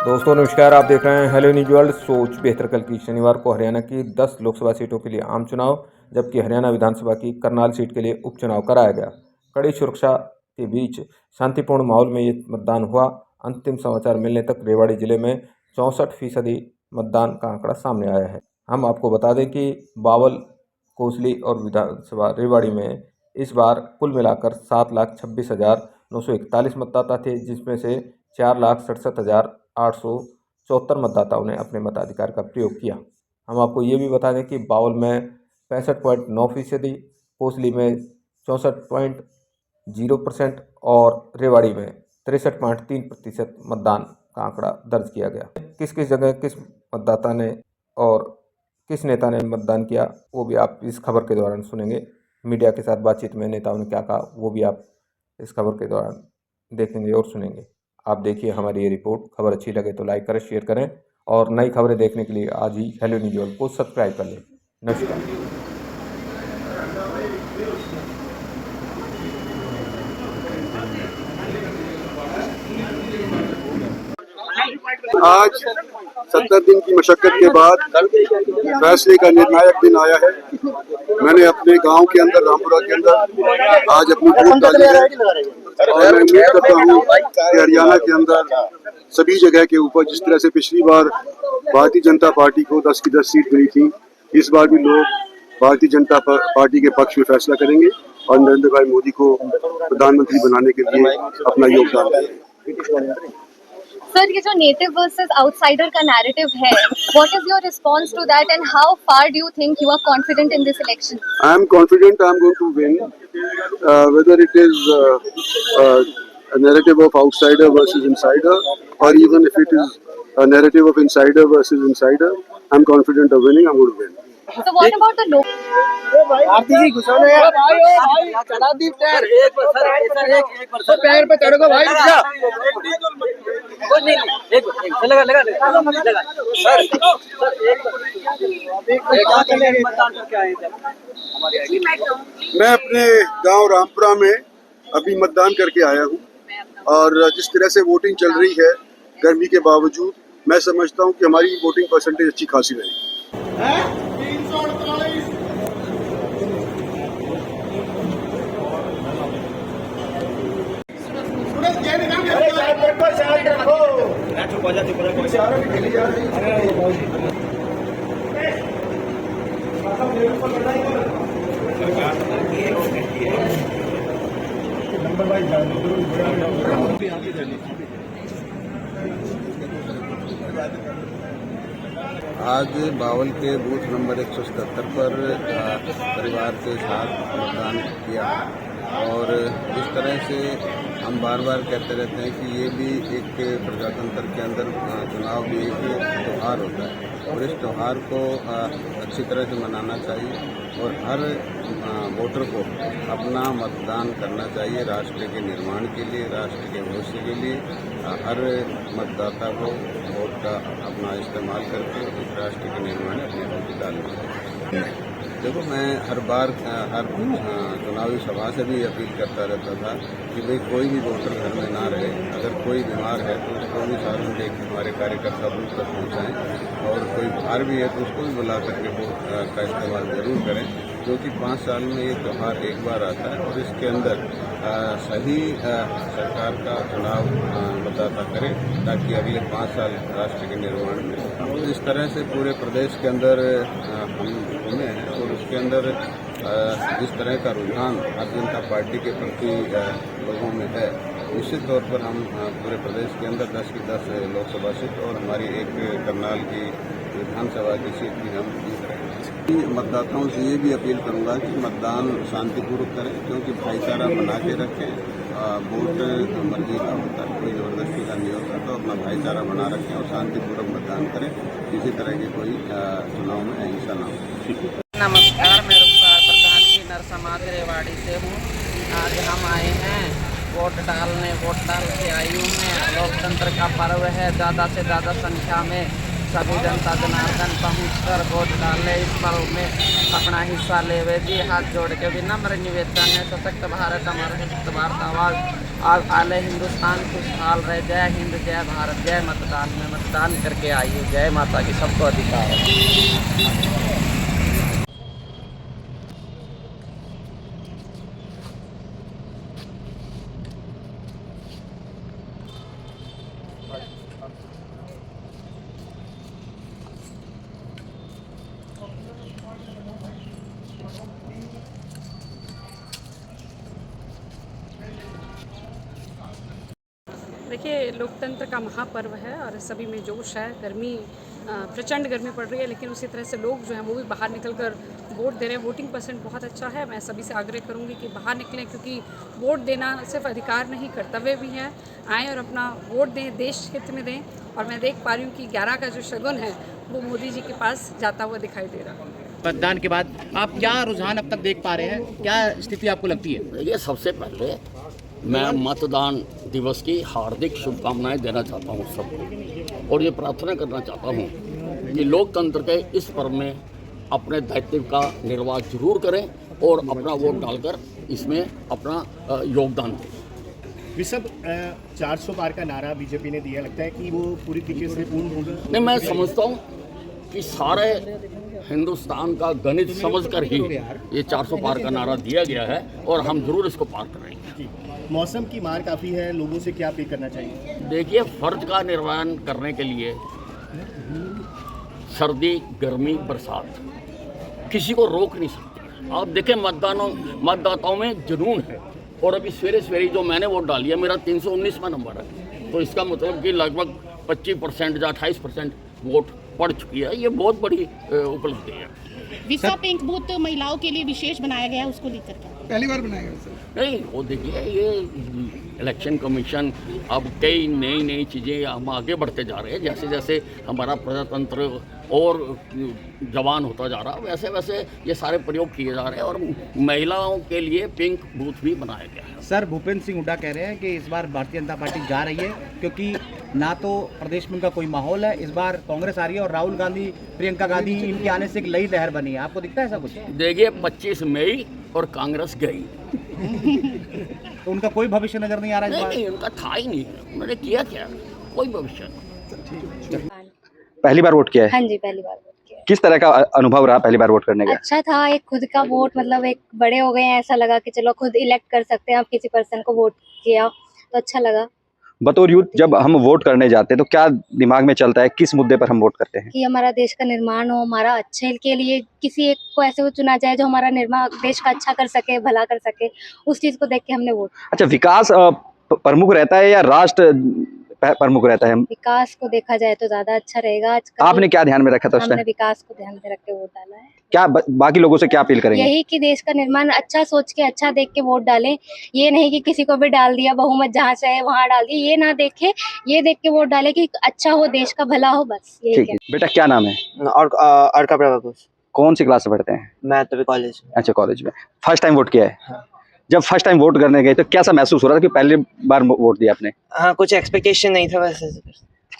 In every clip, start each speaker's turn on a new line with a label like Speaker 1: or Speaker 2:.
Speaker 1: दोस्तों नमस्कार, आप देख रहे हैं हेलो न्यूज वर्ल्ड। सोच बेहतर कल की शनिवार को हरियाणा की 10 लोकसभा सीटों के लिए आम चुनाव, जबकि हरियाणा विधानसभा की करनाल सीट के लिए उपचुनाव कराया गया। कड़ी सुरक्षा के बीच शांतिपूर्ण माहौल में ये मतदान हुआ। अंतिम समाचार मिलने तक रेवाड़ी जिले में 64% मतदान का आंकड़ा सामने आया है। हम आपको बता दें कि बावल, कोसली और विधानसभा रेवाड़ी में इस बार कुल मिलाकर 7,26,941 मतदाता थे, जिसमें से 4,67,874 मतदाताओं ने अपने मताधिकार का प्रयोग किया। हम आपको ये भी बता दें कि बावल में 65.9%, कोसली में 64.0% और रेवाड़ी में 63.3% मतदान का आंकड़ा दर्ज किया गया। किस किस जगह किस मतदाता ने और किस नेता ने मतदान किया, वो भी आप इस खबर के दौरान सुनेंगे। मीडिया के साथ बातचीत में नेताओं ने क्या कहा, वो भी आप इस खबर के दौरान देखेंगे और सुनेंगे। आप देखिए हमारी ये रिपोर्ट। खबर अच्छी लगे तो लाइक करें, शेयर करें और नई खबरें देखने के लिए आज ही हेलो न्यूज वर्ल्ड को सब्सक्राइब कर लें। नमस्कार।
Speaker 2: आज 70 दिन की मशक्कत के बाद फैसले का निर्णायक दिन आया है। मैंने अपने गांव के अंदर, रामपुरा के अंदर आज अपनी वोट डाली है और मैं उम्मीद करता हूं कि हरियाणा के अंदर सभी जगह के ऊपर, जिस तरह से पिछली बार भारतीय जनता पार्टी को 10 की 10 सीट मिली थी, इस बार भी लोग भारतीय जनता पार्टी के पक्ष में फैसला करेंगे और नरेंद्र भाई मोदी को प्रधानमंत्री बनाने के लिए अपना योगदान देंगे।
Speaker 3: सर, ये जो नेटिव वर्सेस आउटसाइडर का नैरेटिव है, what is your response to that and how far do you think you are confident in this election?
Speaker 2: I am confident I am going to win, whether it is a narrative of outsider versus insider, or even if it is a narrative of insider versus insider. I am confident of winning. I am going to win.
Speaker 3: So what about the local?
Speaker 4: आरती जी घुसो ना यार, चढ़ा दी पैर, एक पैर पे चढ़ो भाई, एक लगा सर,
Speaker 2: मैं अपने गांव रामपुरा में अभी मतदान करके आया हूं और जिस तरह से वोटिंग चल रही है गर्मी के बावजूद, मैं समझता हूं कि हमारी वोटिंग परसेंटेज अच्छी खासी रहेगी।
Speaker 5: आज बावल के बूथ नंबर 177 पर परिवार के साथ मतदान किया और इस तरह से हम बार बार कहते रहते हैं कि ये भी एक प्रजातंत्र के अंदर चुनाव भी एक त्यौहार होता है और इस त्यौहार को अच्छी तरह से मनाना चाहिए और हर वोटर को अपना मतदान करना चाहिए राष्ट्र के निर्माण के लिए, राष्ट्र के भविष्य के लिए। हर मतदाता को वोट का अपना इस्तेमाल करके इस राष्ट्र के निर्माण में अपनी भागीदारी डालनी चाहिए। देखो, मैं हर बार हर चुनावी सभा से भी अपील करता रहता था कि भाई कोई भी वोटर घर में ना रहे, अगर कोई बीमार है तो उसको भी साधन देख हमारे कार्यकर्ता बूथ तक पहुँचाएँ और कोई बाहर भी है तो उसको भी बुला करके वोट का इस्तेमाल जरूर करें, क्योंकि 5 साल में ये त्यौहार एक बार आता है और इसके अंदर सही सरकार का चुनाव मतदाता करें ताकि अगले 5 साल राष्ट्र के निर्माण में। इस तरह से पूरे प्रदेश के अंदर हम घूमे हैं और उसके अंदर जिस तरह का रुझान भारतीय जनता पार्टी के प्रति लोगों में है, निश्चित तौर पर हम पूरे प्रदेश के अंदर 10 की 10 लोकसभा सीट और हमारी एक करनाल की विधानसभा की सीट भी हम जीत रहे हैं। मतदाताओं से ये भी अपील करूंगा कि मतदान शांतिपूर्वक करें, क्योंकि भाईचारा बना के रखें। वोट मर्जी का होता है, कोई जबरदस्ती का नहीं होता, तो अपना भाईचारा बना रखें और शांतिपूर्वक मतदान करें। किसी तरह की कोई चुनाव में अहिंसा ना हो।
Speaker 6: नमस्कार, मैं रुखसार प्रधान की नर समाज रेवाड़ी से हूँ। आज हम आए हैं वोट डालने, वोट डाल के आई हूँ मैं। लोकतंत्र का पर्व है, ज़्यादा से ज़्यादा संख्या में सभी जनता जनार्दन पहुँचकर वोट डाले, इस पर्व में अपना हिस्सा लेवे जी। हाथ जोड़ के विनम्र निवेदन है, सशक्त भारत हमारा सशक्त भारत आवाज़ आले हिंदुस्तान खुशहाल रहे। जय हिंद, जय भारत, जय मतदान में मतदान करके आइए। जय माता की, सबको अधिकार है।
Speaker 7: देखिए, लोकतंत्र का महापर्व है और सभी में जोश है। गर्मी, प्रचंड गर्मी पड़ रही है, लेकिन उसी तरह से लोग जो हैं वो भी बाहर निकलकर वोट दे रहे हैं। वोटिंग परसेंट बहुत अच्छा है। मैं सभी से आग्रह करूंगी कि बाहर निकलें, क्योंकि वोट देना सिर्फ अधिकार नहीं, कर्तव्य भी है। आएँ और अपना वोट दें, देश हित में दें। और मैं देख पा रही हूँ कि 11 का जो शगुन है वो मोदी जी के पास जाता हुआ दिखाई दे रहा है।
Speaker 8: मतदान के बाद आप क्या रुझान अब तक देख पा रहे हैं, क्या स्थिति आपको लगती है?
Speaker 9: ये सबसे पहले मैं मतदान दिवस की हार्दिक शुभकामनाएं देना चाहता हूँ सबको, और ये प्रार्थना करना चाहता हूँ कि लोकतंत्र के इस पर्व में अपने दायित्व का निर्वाह जरूर करें और अपना वोट डालकर इसमें अपना योगदान दें।
Speaker 8: विशव 400 पार का नारा बीजेपी ने दिया, लगता है कि वो पूरी तरीके से पूर्ण होगा?
Speaker 9: नहीं, मैं समझता हूँ कि सारे हिंदुस्तान का गणित समझकर ही ये 400 पार का नारा दिया गया है और हम जरूर इसको पार करेंगे।
Speaker 8: मौसम की मार काफ़ी है, लोगों से क्या अपील करना चाहिए?
Speaker 9: देखिए, फर्ज का निर्वहन करने के लिए सर्दी, गर्मी, बरसात किसी को रोक नहीं सकती। आप देखें, मतदाताओं में जुनून है। और अभी सवेरे सवेरे जो मैंने वोट डाली है, मेरा 319वां नंबर है, तो इसका मतलब कि लगभग 25% या 28% वोट पड़ चुकी है। ये बहुत बड़ी उपलब्धि है।
Speaker 10: विसा पिंक बूथ महिलाओं के लिए विशेष बनाया गया है, उसको लेकर के
Speaker 4: पहली बार बनाया गया सर?
Speaker 9: नहीं, वो देखिए, ये इलेक्शन कमीशन अब कई नई चीज़ें हम आगे बढ़ते जा रहे हैं। जैसे जैसे हमारा प्रजातंत्र और जवान होता जा रहा, वैसे वैसे ये सारे प्रयोग किए जा रहे हैं और महिलाओं के लिए पिंक बूथ भी बनाया गया है।
Speaker 8: सर, भूपेंद्र सिंह हुड्डा कह रहे हैं कि इस बार भारतीय जनता पार्टी जा रही है क्योंकि ना तो प्रदेश में उनका कोई माहौल है। इस बार कांग्रेस आ रही है और राहुल गांधी, प्रियंका गांधी, इनके आने से एक नई लहर बनी है। आपको दिखता है ऐसा कुछ?
Speaker 9: देखिए, 25 मई और कांग्रेस गई
Speaker 8: तो उनका कोई भविष्य नजर नहीं आ रहा है इस बार?
Speaker 9: नहीं, उनका था ही नहीं। उन्होंने किया क्या? कोई भविष्य नहीं।
Speaker 11: पहली बार वोट किया है?
Speaker 3: हाँ जी, पहली बार वोट किया।
Speaker 11: किस तरह का अनुभव रहा पहली बार वोट करने का?
Speaker 3: अच्छा था, एक खुद का वोट, मतलब एक बड़े हो गए हैं, ऐसा लगा कि चलो खुद इलेक्ट कर सकते हैं। आप किसी पर्सन को वोट किया तो अच्छा लगा।
Speaker 11: बतौर यूथ जब हम वोट करने जाते हैं तो क्या दिमाग में चलता है, किस मुद्दे पर हम वोट करते हैं?
Speaker 3: कि हमारा देश का निर्माण हो, हमारा अच्छे के लिए किसी एक को ऐसे को चुना जाए जो हमारा निर्माण देश का अच्छा कर सके, भला कर सके। उस चीज को देख के हमने वोट।
Speaker 11: अच्छा, विकास प्रमुख रहता है या राष्ट्र प्रमुख रहता है?
Speaker 3: विकास को देखा जाए तो ज्यादा अच्छा रहेगा। आजकल
Speaker 11: आपने क्या ध्यान में रखा था उस
Speaker 3: हमने
Speaker 11: टाइम?
Speaker 3: विकास को ध्यान में रख के वोट डाला है।
Speaker 11: क्या बाकी लोगों से क्या अपील करेंगे?
Speaker 3: यही कि देश का निर्माण अच्छा सोच के, अच्छा देख के वोट डालें। ये नहीं कि किसी को भी डाल दिया, बहुमत जहाँ से है वहाँ डाल दिया, ये ना देखे, ये देख के वोट डाले कि अच्छा हो, देश का भला हो, बस यही।
Speaker 11: ठीक है बेटा, क्या नाम है?
Speaker 4: और का प्रभाव
Speaker 11: कौन सी क्लास से पढ़ते हैं?
Speaker 4: मैं तो भी कॉलेज में।
Speaker 11: अच्छा, कॉलेज में। फर्स्ट टाइम वोट किया है?
Speaker 4: हाँ।
Speaker 11: जब फर्स्ट टाइम वोट करने गए तो कैसा महसूस हो रहा था कि पहली बार वोट दिया आपने?
Speaker 4: हाँ, कुछ एक्सपेक्टेशन नहीं था वैसे।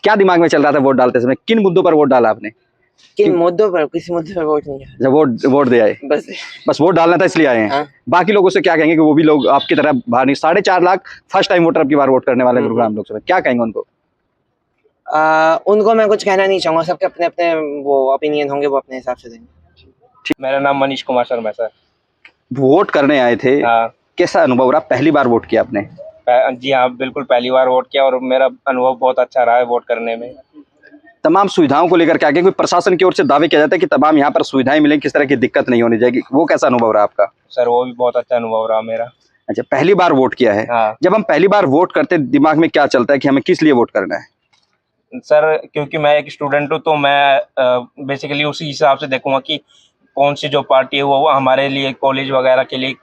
Speaker 11: क्या दिमाग में चल रहा था वोट डालते समय? किन मुद्दों पर वोट डाला आपने?
Speaker 4: किन मुद्दों पर? किसी मुद्दे पर वोट नहीं है।
Speaker 11: जब वोट दे आए, बस वोट डालना था इसलिए आए हैं।
Speaker 4: हाँ।
Speaker 11: बाकी लोगों से क्या कहेंगे कि वो भी लोग आपकी तरह बाहर नहीं? 4.5 लाख फर्स्ट टाइम वोटर अब की बार वोट करने वाले गुरुग्राम लोकसभा, क्या कहेंगे उनको?
Speaker 4: उनको मैं कुछ कहना नहीं चाहूंगा। सबके अपने अपने वो ओपिनियन होंगे, वो अपने हिसाब से देंगे।
Speaker 12: मेरा नाम मनीष कुमार शर्मा सर।
Speaker 11: वोट करने आए थे, कैसा अनुभव रहा? पहली बार वोट किया आपने?
Speaker 12: जी हाँ, बिल्कुल पहली बार वोट किया और मेरा अनुभव बहुत अच्छा रहा है वोट करने में।
Speaker 11: तमाम सुविधाओं को लेकर क्या क्योंकि प्रशासन की ओर से दावे किया जाता है कि तमाम यहाँ पर सुविधाएं मिलेंगी, किस तरह की दिक्कत नहीं होनी चाहिए, वो कैसा अनुभव रहा आपका?
Speaker 12: सर, वो भी बहुत अच्छा अनुभव रहा मेरा।
Speaker 11: अच्छा, पहली बार वोट किया है।
Speaker 12: हाँ।
Speaker 11: जब हम पहली बार वोट करते हैं दिमाग में क्या चलता है कि हमें किस लिए वोट करना है?
Speaker 12: सर, क्योंकि मैं एक स्टूडेंट हूँ तो मैं बेसिकली उसी हिसाब से देखूंगा कि कौन सी जो पार्टी है वो हमारे लिए, कॉलेज वगैरह के लिए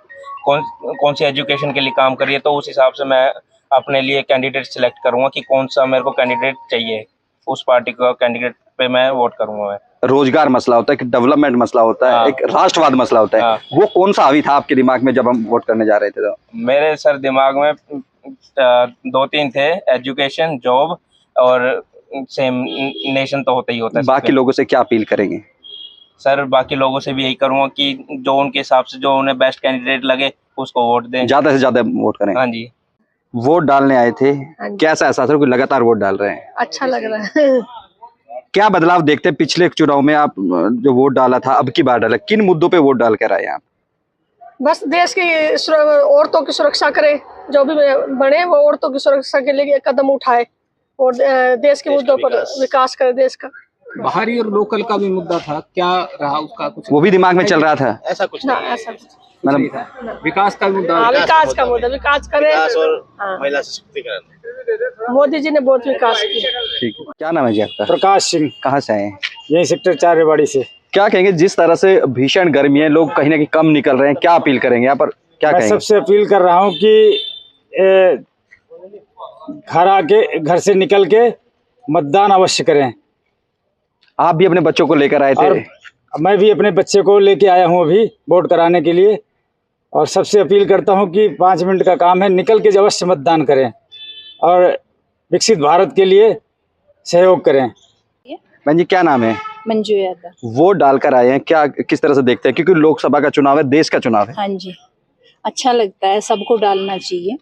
Speaker 12: कौन सी एजुकेशन के लिए काम कर रही है, तो उस हिसाब से मैं अपने लिए कैंडिडेट सिलेक्ट करूंगा कि कौन सा मेरे को कैंडिडेट चाहिए, उस पार्टी का कैंडिडेट पे मैं वोट करूंगा। मैं
Speaker 11: रोजगार मसला होता है, एक डेवलपमेंट मसला होता है, एक राष्ट्रवाद मसला होता है, वो कौन सा हावी था आपके दिमाग में जब हम वोट करने जा रहे थे? तो
Speaker 12: मेरे सर दिमाग में 2-3 थे, एजुकेशन, जॉब और सेम नेशन तो होता ही होता है।
Speaker 11: बाकी लोगों से क्या अपील करेंगे?
Speaker 12: सर, बाकी लोगों से भी यही करूंगा कि जो उनके हिसाब से जो उन्हें बेस्ट कैंडिडेट लगे उसको वोट दें,
Speaker 11: ज्यादा से ज्यादा वोट करें।
Speaker 12: हाँ जी।
Speaker 11: वोट डालने आए थे,
Speaker 4: हाँ जी।
Speaker 11: कैसा एहसास है कि लगातार वोट डाल रहे हैं?
Speaker 4: अच्छा लग रहा है।
Speaker 11: क्या बदलाव देखते हैं पिछले चुनाव में? आप जो वोट डाला था, अब की बार डाला, किन मुद्दों पे वोट डाल कर आए आप?
Speaker 4: बस देश की औरतों की सुरक्षा करे, जो भी बने वो औरतों की सुरक्षा के लिए कदम उठाए और देश के मुद्दों पर विकास करे देश का।
Speaker 13: बाहरी और लोकल का भी मुद्दा था, क्या रहा उसका कुछ?
Speaker 11: वो भी दिमाग में चल रहा था?
Speaker 8: ऐसा कुछ
Speaker 4: ना,
Speaker 8: नहीं,
Speaker 4: ऐसा कुछ
Speaker 13: नहीं था। विकास का मुद्दा,
Speaker 4: विकास का मुद्दा, विकास करे।
Speaker 8: विकास और
Speaker 4: हाँ।
Speaker 8: महिला सशक्तिकरण।
Speaker 4: मोदी जी ने बहुत विकास किया।
Speaker 11: ठीक है, क्या नाम है जी आपका?
Speaker 14: प्रकाश सिंह।
Speaker 11: कहाँ से आए हैं?
Speaker 14: यही सेक्टर 4 रेवाड़ी से।
Speaker 11: क्या कहेंगे, जिस तरह से भीषण गर्मी है, लोग कहीं ना कहीं कम निकल रहे हैं, क्या अपील करेंगे यहाँ पर? क्या
Speaker 14: मैं
Speaker 11: कहेंगे?
Speaker 14: सबसे अपील कर रहा हूँ कि घर से निकल के मतदान अवश्य करें।
Speaker 11: आप भी अपने बच्चों को लेकर आए थे?
Speaker 14: और मैं भी अपने बच्चे को लेके आया हूँ अभी वोट कराने के लिए, और सबसे अपील करता हूँ कि 5 मिनट का काम है, निकल के अवश्य मतदान करें और विकसित भारत के लिए सहयोग करें।
Speaker 11: बहन जी, क्या नाम है?
Speaker 15: मंजू यादव।
Speaker 11: वोट डालकर आए हैं, क्या किस तरह से देखते हैं, क्योंकि लोकसभा का चुनाव है, देश का चुनाव है?
Speaker 15: हाँ जी, अच्छा लगता है, सबको डालना चाहिए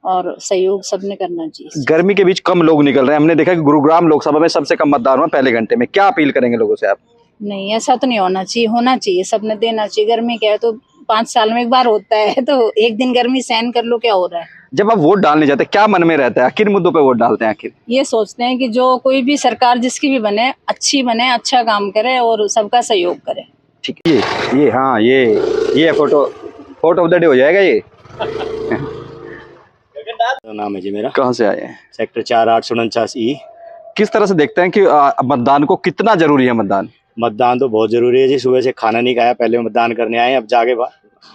Speaker 15: और सहयोग सबने करना चाहिए।
Speaker 11: गर्मी के बीच कम लोग निकल रहे हैं, हमने देखा कि गुरुग्राम लोकसभा में सबसे कम मतदान हुआ पहले घंटे में, क्या अपील करेंगे लोगों से आप?
Speaker 15: नहीं, ऐसा तो नहीं होना चाहिए, होना चाहिए, सबने देना चाहिए। गर्मी क्या है, तो 5 साल में एक बार होता है, तो एक दिन गर्मी सहन कर लो, क्या हो रहा है।
Speaker 11: जब आप वोट डालने जाते हैं, क्या मन में रहता है, किन मुद्दों पे वोट डालते हैं आखिर?
Speaker 15: ये सोचते हैं कि जो कोई भी सरकार जिसकी भी बने, अच्छी बने, अच्छा काम करे और सबका सहयोग करे।
Speaker 11: ठीक है, ये हाँ, ये फोटो ऑफ द डे हो जाएगा ये।
Speaker 16: नाम है जी मेरा।
Speaker 11: कहाँ से आए हैं?
Speaker 16: सेक्टर 4 849
Speaker 11: किस तरह से देखते हैं कि मतदान को कितना जरूरी है?
Speaker 16: मतदान तो बहुत जरूरी है जी। सुबह से खाना नहीं खाया, पहले मतदान करने आए, अब जाके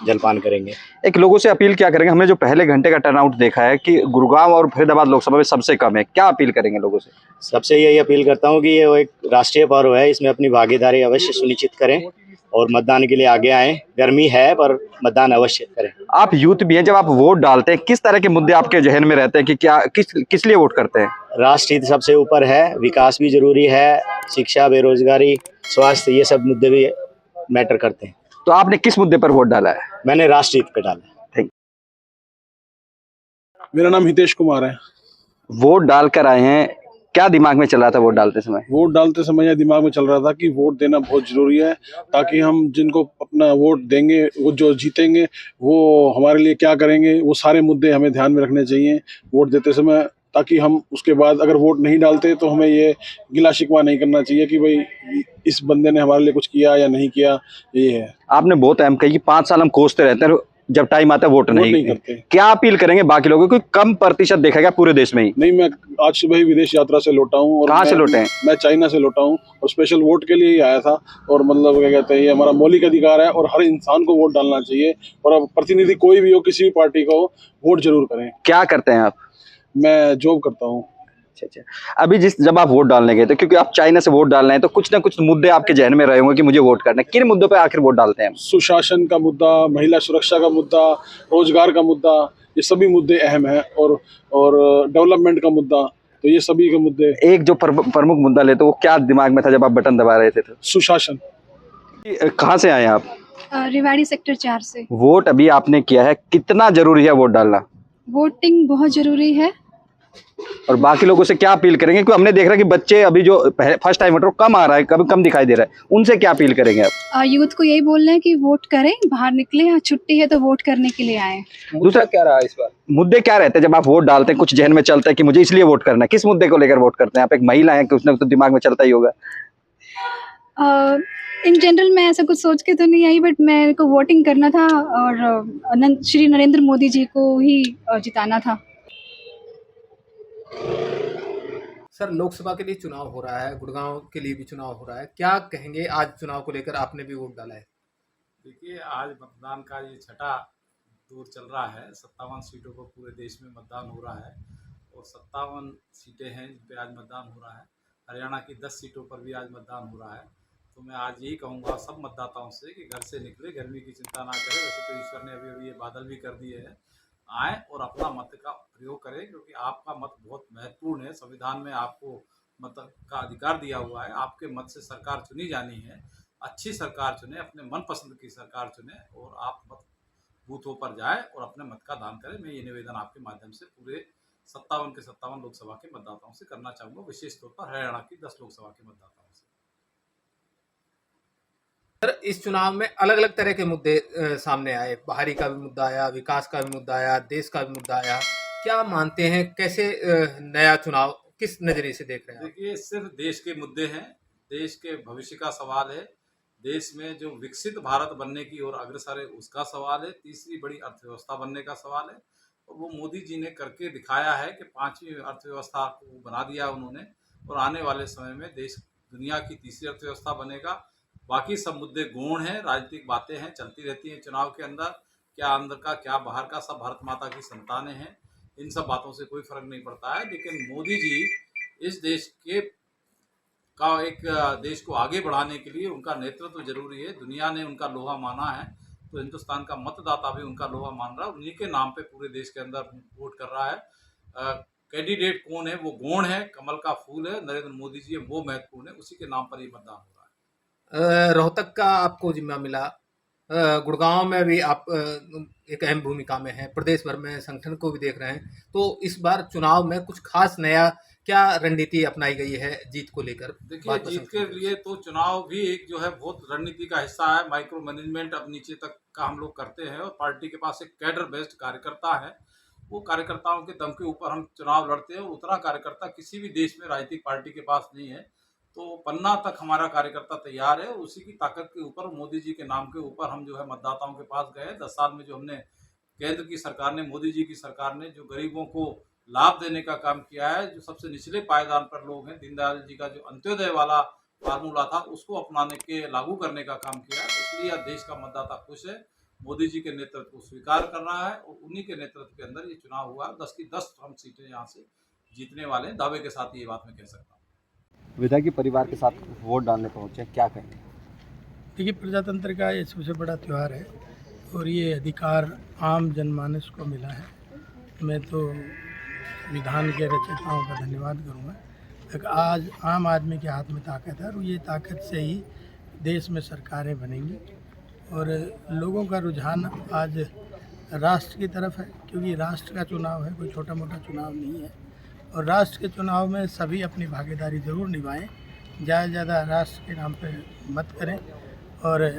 Speaker 16: जलपान करेंगे।
Speaker 11: एक लोगों से अपील क्या करेंगे? हमने जो पहले घंटे का टर्नआउट देखा है कि गुरुग्राम और फरीदाबाद लोकसभा में सबसे कम है, क्या अपील करेंगे लोगों से?
Speaker 16: सबसे यही अपील करता हूँ कि ये एक राष्ट्रीय पर्व है, इसमें अपनी भागीदारी अवश्य सुनिश्चित करें और मतदान के लिए आगे आएं। गर्मी है पर मतदान अवश्य करें।
Speaker 11: आप यूथ भी हैं, जब आप वोट डालते हैं, किस तरह के मुद्दे आपके जहन में रहते हैं कि क्या किस लिए वोट करते हैं?
Speaker 16: राष्ट्र हित सबसे ऊपर है, विकास भी जरूरी है, शिक्षा, बेरोजगारी, स्वास्थ्य, ये सब मुद्दे भी मैटर करते हैं।
Speaker 11: तो आपने किस मुद्दे पर वोट डाला है?
Speaker 16: मैंने राष्ट्र हित पे डाला।
Speaker 2: मेरा नाम हितेश कुमार है।
Speaker 11: वोट डालकर आए हैं, क्या दिमाग में चल रहा था वोट डालते समय?
Speaker 2: वोट डालते समय यह दिमाग में चल रहा था कि वोट देना बहुत जरूरी है, ताकि हम जिनको अपना वोट देंगे, वो जो जीतेंगे वो हमारे लिए क्या करेंगे, वो सारे मुद्दे हमें ध्यान में रखने चाहिए वोट देते समय, ताकि हम उसके बाद अगर वोट नहीं डालते तो हमें ये गिला शिकवा नहीं करना चाहिए कि भाई इस बंदे ने हमारे लिए कुछ किया या नहीं किया। ये है।
Speaker 11: आपने बहुत अहम कही कि 5 साल हम कोसते रहते हैं, जब टाइम आता है वोट नहीं
Speaker 2: करते।
Speaker 11: क्या अपील करेंगे बाकी लोगों को? कम प्रतिशत देखा गया पूरे देश में ही।
Speaker 2: नहीं, मैं आज सुबह ही विदेश यात्रा से लौटा हूँ।
Speaker 11: कहाँ से लौटे हैं?
Speaker 2: मैं चाइना से लौटा हूँ और स्पेशल वोट के लिए ही आया था। और मतलब क्या कहते हैं, ये हमारा मौलिक अधिकार है और हर इंसान को वोट डालना चाहिए, और अब प्रतिनिधि कोई भी हो, किसी भी पार्टी का हो, वोट जरूर करें।
Speaker 11: क्या करते हैं आप?
Speaker 2: मैं जॉब करता हूँ।
Speaker 11: अच्छा, अभी जब आप वोट डालने गए थे, क्योंकि आप चाइना से वोट डालना है, तो कुछ ना कुछ मुद्दे आपके जहन में रहे होंगे कि मुझे वोट करना है, किन मुद्दों पे आखिर वोट डालते हैं?
Speaker 2: सुशासन का मुद्दा, महिला सुरक्षा का मुद्दा, रोजगार का मुद्दा, ये सभी मुद्दे अहम हैं, और डेवलपमेंट का मुद्दा, तो ये सभी के मुद्दे।
Speaker 11: एक जो प्रमुख मुद्दा लेते, वो क्या दिमाग में था जब आप बटन दबा रहे थे?
Speaker 2: सुशासन।
Speaker 11: कहाँ से आए आप?
Speaker 17: रेवाड़ी सेक्टर 4 से।
Speaker 11: वोट अभी आपने किया है, कितना जरूरी है वोट डालना?
Speaker 17: वोटिंग बहुत जरूरी है।
Speaker 11: और बाकी लोगों से क्या अपील करेंगे? क्योंकि हमने देख रहा है कि बच्चे अभी जो फर्स्ट टाइम वोटर कम आ रहा है, कभी कम दिखाई दे रहा है, उनसे क्या अपील करेंगे आप?
Speaker 17: यूथ को यही बोल रहे हैं कि वोट करें, बाहर निकले, यहाँ छुट्टी है तो वोट करने के लिए आए।
Speaker 11: दूसरा क्या रहा इस बार? मुद्दे क्या रहते हैं जब आप वोट डालते हैं? कुछ जहन में चलता है कि मुझे इसलिए वोट करना है, किस मुद्दे को लेकर वोट करते हैं आप? एक महिला है, कुछ ना कुछ तो दिमाग में चलता ही होगा।
Speaker 17: इन जनरल मैं ऐसा कुछ सोच के तो नहीं आई, बट मेरे को वोटिंग करना था और श्री नरेंद्र मोदी जी को ही जिताना था।
Speaker 1: सर, लोकसभा के लिए चुनाव हो रहा है, गुड़गांव के लिए भी चुनाव हो रहा है, क्या कहेंगे आज चुनाव को लेकर? आपने भी वोट डाला है।
Speaker 18: देखिए, आज मतदान का ये छठा दौर चल रहा है। 57 सीटों पर पूरे देश में मतदान हो रहा है और 57 सीटें हैं जिन पर आज मतदान हो रहा है। हरियाणा की 10 सीटों पर भी आज मतदान हो रहा है। तो मैं आज यही कहूँगा सब मतदाताओं से कि घर से निकले, गर्मी की चिंता ना करें। वैसे तो ईश्वर ने अभी ये बादल भी कर दिए हैं, आए और अपना मत का प्रयोग करें, क्योंकि आपका मत बहुत महत्वपूर्ण है। संविधान में आपको मत का अधिकार दिया हुआ है। आपके मत से सरकार चुनी जानी है। अच्छी सरकार चुने, अपने मनपसंद की सरकार चुने और आप मत बूथों पर जाए और अपने मत का दान करें। मैं ये निवेदन आपके माध्यम से पूरे 57 के 57 लोकसभा के मतदाताओं से करना चाहूँगा, विशेष तौर पर हरियाणा की 10 लोकसभा के मतदाताओं से।
Speaker 13: सर, इस चुनाव में अलग अलग तरह के मुद्दे सामने आए, बाहरी का भी मुद्दा आया, विकास का भी मुद्दा आया, देश का भी मुद्दा आया। क्या मानते हैं, कैसे नया चुनाव किस नजरिए से देख रहे हैं?
Speaker 18: देखिए, सिर्फ देश के मुद्दे हैं, देश के भविष्य का सवाल है, देश में जो विकसित भारत बनने की ओर अग्रसर है उसका सवाल है, तीसरी बड़ी अर्थव्यवस्था बनने का सवाल है। और वो मोदी जी ने करके दिखाया है कि 5वीं अर्थव्यवस्था को बना दिया उन्होंने, और आने वाले समय में देश दुनिया की तीसरी अर्थव्यवस्था बनेगा। बाकी सब मुद्दे गौण हैं, राजनीतिक बातें हैं, चलती रहती हैं चुनाव के अंदर, क्या अंदर का क्या बाहर का, सब भारत माता की संतानें हैं, इन सब बातों से कोई फर्क नहीं पड़ता है। लेकिन मोदी जी इस देश के एक देश को आगे बढ़ाने के लिए उनका नेतृत्व जरूरी है। दुनिया ने उनका लोहा माना है, तो हिंदुस्तान का मतदाता भी उनका लोहा मान रहा है, उन्हीं के नाम पे पूरे देश के अंदर वोट कर रहा है। कैंडिडेट कौन है, वो गौण है, कमल का फूल है, नरेंद्र मोदी जी है, वो महत्वपूर्ण है, उसी के नाम पर ये मतदान हो रहा है।
Speaker 13: रोहतक का आपको जिम्मा मिला, गुड़गांव में भी आप एक अहम भूमिका में हैं, प्रदेश भर में संगठन को भी देख रहे हैं, तो इस बार चुनाव में कुछ खास नया क्या रणनीति अपनाई गई है जीत को लेकर?
Speaker 18: देखिए, जीत के लिए तो चुनाव भी एक जो है बहुत रणनीति का हिस्सा है। माइक्रो मैनेजमेंट अब नीचे तक का हम लोग करते हैं, और पार्टी के पास एक कैडर बेस्ड कार्यकर्ता है, वो कार्यकर्ताओं के दम के ऊपर हम चुनाव लड़ते हैं, और उतना कार्यकर्ता किसी भी देश में राजनीतिक पार्टी के पास नहीं है। तो पन्ना तक हमारा कार्यकर्ता तैयार है, और उसी की ताकत के ऊपर, मोदी जी के नाम के ऊपर हम जो है मतदाताओं के पास गए। 10 साल में जो हमने केंद्र की सरकार ने, मोदी जी की सरकार ने जो गरीबों को लाभ देने का काम किया है, जो सबसे निचले पायदान पर लोग हैं, दीनदयाल जी का जो अंत्योदय वाला फार्मूला था उसको अपनाने के, लागू करने का काम किया, इसलिए देश का मतदाता खुश है, मोदी जी के नेतृत्व को स्वीकार कर रहा है, और उन्हीं के नेतृत्व के अंदर ये चुनाव हुआ। 10 की 10 हम सीटें यहाँ से जीतने वाले हैं, दावे के साथ ये बात मैं कह सकता हूँ।
Speaker 11: विधायक परिवार के साथ वोट डालने पहुंचे, क्या कहेंगे?
Speaker 19: देखिए, प्रजातंत्र का ये सबसे बड़ा त्यौहार है, और ये अधिकार आम जनमानस को मिला है। मैं तो विधान के रचयिताओं का धन्यवाद करूँगा। आज आम आदमी के हाथ में ताकत है, और ये ताकत से ही देश में सरकारें बनेंगी, और लोगों का रुझान आज राष्ट्र की तरफ है, क्योंकि राष्ट्र का चुनाव है, कोई छोटा मोटा चुनाव नहीं है। और राष्ट्र के चुनाव में सभी अपनी भागीदारी ज़रूर निभाएं, ज़्यादा से ज़्यादा राष्ट्र के नाम पे मत करें, और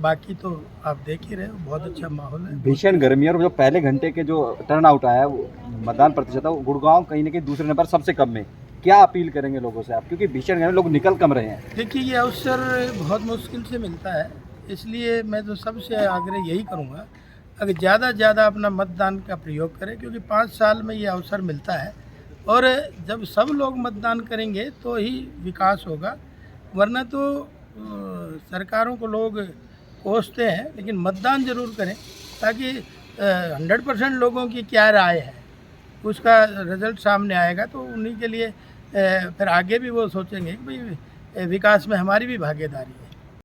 Speaker 19: बाकी तो आप देख ही रहे हो, बहुत अच्छा माहौल है।
Speaker 11: भीषण गर्मी और जो पहले घंटे के जो टर्न आउट आया है, वो मतदान प्रतिशत है, गुड़गांव कहीं ना कहीं दूसरे नंबर सबसे कम में। क्या अपील करेंगे लोगों से आप, क्योंकि भीषण गर्मी लोग निकल कम रहे हैं?
Speaker 19: देखिए, ये अवसर बहुत मुश्किल से मिलता है, इसलिए मैं तो सबसे आग्रह यही करूँगा, अगर ज़्यादा से ज़्यादा अपना मतदान का प्रयोग करें, क्योंकि 5 साल में ये अवसर मिलता है, और जब सब लोग मतदान करेंगे तो ही विकास होगा, वरना तो सरकारों को लोग कोसते हैं, लेकिन मतदान जरूर करें, ताकि 100% लोगों की क्या राय है उसका रिजल्ट सामने आएगा, तो उन्हीं के लिए फिर आगे भी वो सोचेंगे कि भाई विकास में हमारी भी भागीदारी है।